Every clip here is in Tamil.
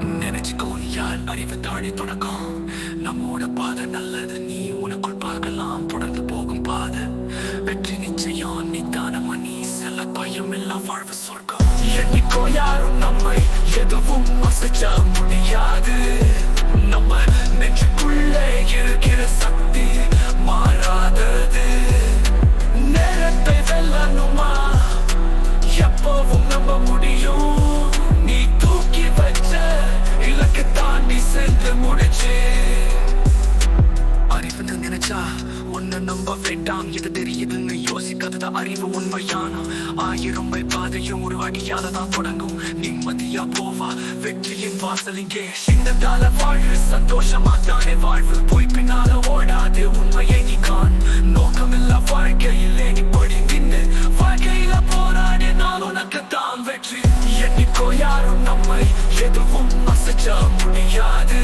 நினைச்சுக்கோ யார் அறிவு தாழி தொடக்கம் நம்மோட பாதை நல்லது நீ உனக்குள் பார்க்கலாம் தொடர்ந்து போகும் பாதை வெற்றி நிச்சயம் நிதானமா நீ செல்ல பயம் எல்லாம் வாழ்வு சொர்க்கம் எண்ணிக்கோ யாரும் நம்மை எதுவும் அசைச்ச முடியாது நம்ம நெஞ்சுக்குள்ளே இருக்கிற சக்தி மாறாதது நேரத்தை வெல்லணுமா எப்பவும் நம்ப முடியும் நீ தூக்கி வச்ச இலக்கை தாண்டி சென்று முடிச்சு அறிவுன்னு நினைச்சா உன்னை நம்ப வேண்டாம் எது தெரியுதுன்னு யோசிக்காதத அறிவு உண்மையான ஆயிரம் பாதையும் ஒரு அடியாலதான் தொடங்கும் நிம்மதியா போவா வெற்றியின் வாசல் இங்கே சின்னதால வாழ்வு சந்தோஷமா தானே வாழ்வு போய் பின்னால ஓடாது உண்மையை நீ காண் நோக்கமில்ல வாழ்க்கையிலே நீ படி நின்று வாழ்க்கையில போராடி நாள் உனக்கு தான் வெற்றி எண்ணிக்கோ யாரும் நம்மை எதுவும் அசைச்ச முடியாது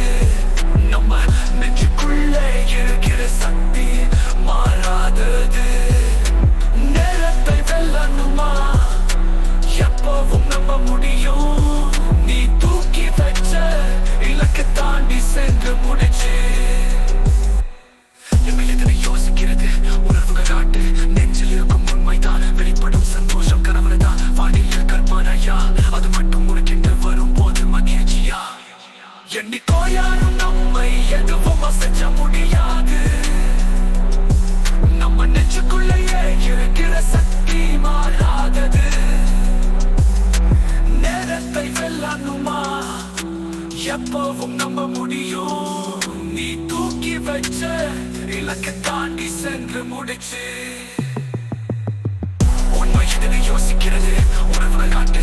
நம்ம நெஞ்சுக்குள்ளே இருக்கிற சக்தி மாறாதது நேரத்தை வெல்லணுமா எப்பவும் நம்ப முடியும் நீ தூக்கி வச்ச இலக்கை தாண்டி சென்று முடிச்சு எத்தனை யோசிக்கிறது உணர்வுகள் காட்டு நெஞ்சில் இருக்கும் உண்மைதான் வெளிப்படும் சந்தோஷம் கனவுதான் வானில் கற்பனையா அது மட்டும் உனக்கென்று வரும்போது மகிழ்ச்சியா எண்ணிக்கோ யாரும் நம்மை எதுவும் அசைச்ச முடியாது நம்ம நெஞ்சுக்குள்ளேயே இருக்கிற சக்தி மாறாதது நேரத்தை வெல்லணுமா எப்பவும் நம்ப முடியும் நீ தூக்கி வச்ச இலக்கை தாண்டி சென்று முடிச்சு உண்மை எதனை யோசிக்கிறது உணர்வுகள் காட்டு